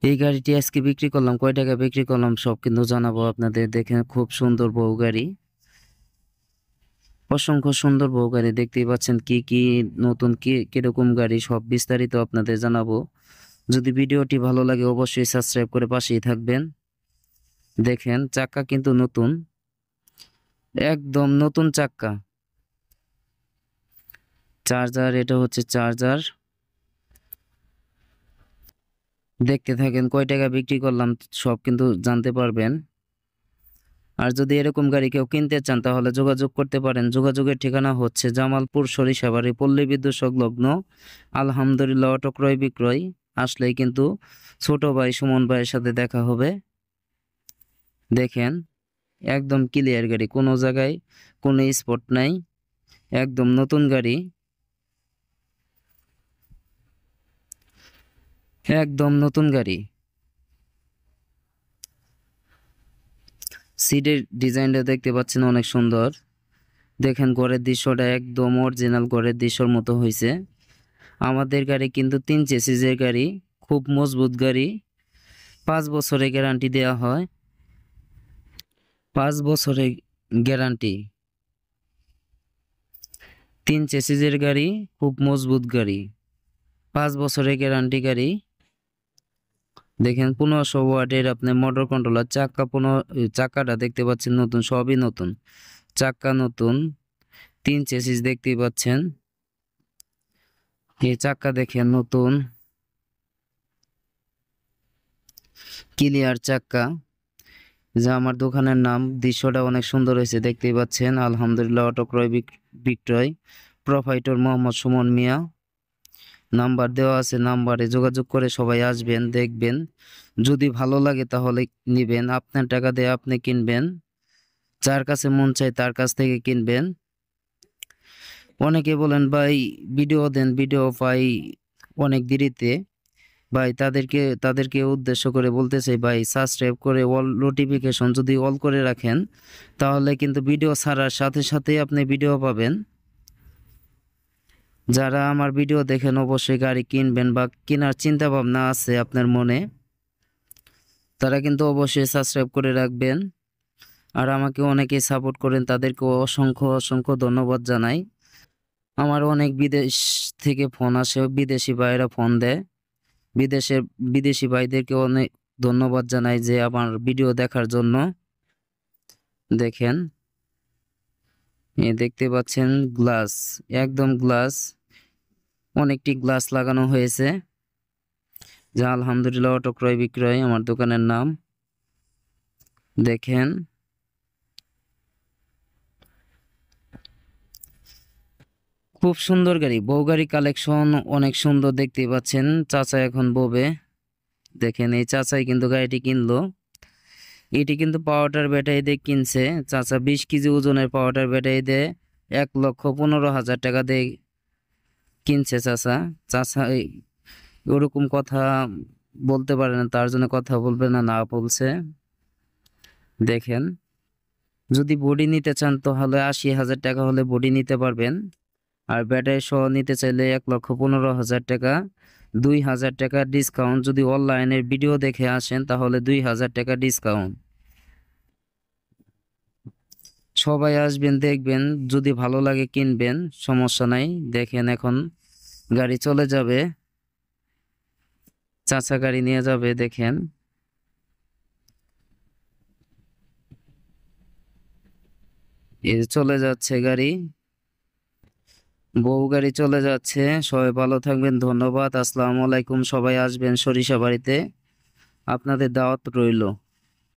এই গাড়িটি আজকে বিক্রি করলাম, কয় টাকা বিক্রি করলাম সব কিন্তু জানাবো আপনাদের। দেখেন খুব সুন্দর বউ গাড়ি, অসংখ্য সুন্দর বউ গাড়ি দেখতেই পাচ্ছেন। কি কি নতুন কি কিরকম গাড়ি সব বিস্তারিত আপনাদের জানাবো। যদি ভিডিওটি ভালো লাগে অবশ্যই সাবস্ক্রাইব করে পাশেই থাকবেন। দেখেন চাক্কা কিন্তু নতুন, একদম নতুন চাক্কা। চার্জার, এটা হচ্ছে চার্জার। দেখতে থাকেন কয় টাকা বিক্রি করলাম সব কিন্তু জানতে পারবেন। আর যদি এরকম গাড়ি কেউ কিনতে চান তাহলে যোগাযোগ করতে পারেন। যোগাযোগের ঠিকানা হচ্ছে জামালপুর সরিষাবাড়ি পল্লী বিদ্যুৎ সংলগ্ন আলহামদুলিল্লাহ অটো ক্রয় বিক্রয়। আসলেই কিন্তু ছোট ভাই সুমন ভাইয়ের সাথে দেখা হবে। দেখেন একদম ক্লিয়ার গাড়ি, কোনো জায়গায় কোনো স্পট নাই, একদম নতুন গাড়ি, একদম নতুন গাড়ি। সিটের ডিজাইনটা দেখতে পাচ্ছেন অনেক সুন্দর। দেখেন ঘরের দৃশ্যটা একদম অরিজিনাল ঘরের দৃশ্যর মতো হয়েছে। আমাদের গাড়ি কিন্তু 3 চেসিসের গাড়ি, খুব মজবুত গাড়ি। 5 বছরের গ্যারান্টি দেওয়া হয়, 5 বছরের গ্যারান্টি। 3 চেসিসের গাড়ি, খুব মজবুত গাড়ি, 5 বছরের গ্যারান্টি গাড়ি। দেখেন 1500 ওয়াটের আপনি মোটর কন্ট্রোলার। চাকাটা দেখতে পাচ্ছেন নতুন, সবই নতুন, চাক্কা নতুন। 3 চেসিস দেখতেই পাচ্ছেন, এই চাক্কা দেখেন নতুন, ক্লিয়ার চাক্কা। যা আমার দোকানের নাম, দৃশ্যটা অনেক সুন্দর হয়েছে দেখতেই পাচ্ছেন। আলহামদুলিল্লাহ অটো ক্রয় বিক্রয়, প্রোপাইটর মোহাম্মদ সুমন মিয়া। নাম্বার দেওয়া আছে, নাম্বারে যোগাযোগ করে সবাই আসবেন, দেখবেন। যদি ভালো লাগে তাহলে নিবেন, আপনার টাকা দিয়ে আপনি কিনবেন, যার কাছে মন চায় তার কাছ থেকে কিনবেন। অনেকে বলেন ভাই ভিডিও দেন, ভিডিও পাই অনেক দেরিতে। ভাই তাদেরকে উদ্দেশ্য করে বলতে চাই, ভাই সাবস্ক্রাইব করে অল নোটিফিকেশন যদি অল করে রাখেন তাহলে কিন্তু ভিডিও ছাড়ার সাথে সাথে আপনি ভিডিও পাবেন। যারা আমার ভিডিও দেখেন অবশ্যই গাড়ি কিনবেন বা কেনার চিন্তা ভাবনা আছে আপনার মনে, তারা কিন্তু অবশ্যই সাবস্ক্রাইব করে রাখবেন। আর আমাকে অনেকেই সাপোর্ট করেন, তাদেরকে অসংখ্য অসংখ্য ধন্যবাদ জানাই। আমার অনেক বিদেশ থেকে ফোন আসে, বিদেশি ভাইয়েরা ফোন দেয়। বিদেশের বিদেশি ভাইদেরকে অনেক ধন্যবাদ জানাই যে আমার ভিডিও দেখার জন্য। দেখেন দেখতে পাচ্ছেন গ্লাস, একদম গ্লাস, অনেকটি গ্লাস লাগানো হয়েছে। যা আলহামদুলিল্লাহ অটো ক্রয় বিক্রয় আমার দোকানের নাম। দেখেন খুব সুন্দর গাড়ি, বউ গাড়ি কালেকশন অনেক সুন্দর দেখতেই পাচ্ছেন। চাচা এখন ববে, দেখেন এই চাচাই কিন্তু গাড়িটি কিনলো। এটি কিন্তু পাওয়ার ব্যাটারি দিয়ে কিনছে চাচা, 20 কেজি ওজনের পাওয়ার ব্যাটারি দিয়ে 1,15,000 টাকা দিয়ে কিনছে চাচা। চাচা ওরকম কথা বলতে পারে না, তার জন্য কথা বলবে না, না বলছে। দেখেন যদি বডি নিতে চান তাহলে 80,000 টাকা হলে বডি নিতে পারবেন। আর ব্যাটারি সহ নিতে চাইলে 1,15,000 টাকা। 2,000 টাকা ডিসকাউন্ট, যদি অনলাইনের ভিডিও দেখে আসেন তাহলে 2,000 টাকা ডিসকাউন্ট। সবাই আসবেন, দেখবেন, যদি ভালো লাগে কিনবেন, সমস্যা নাই। দেখেন এখন গাড়ি চলে যাবে, চাচা গাড়ি নিয়ে যাবে। দেখেন এই চলে যাচ্ছে গাড়ি, বউ গাড়ি চলে যাচ্ছে। সবাই ভালো থাকবেন, ধন্যবাদ, আসসালামু আলাইকুম। সবাই আসবেন সরিষাবাড়িতে, আপনাদের দাওয়াত রইল।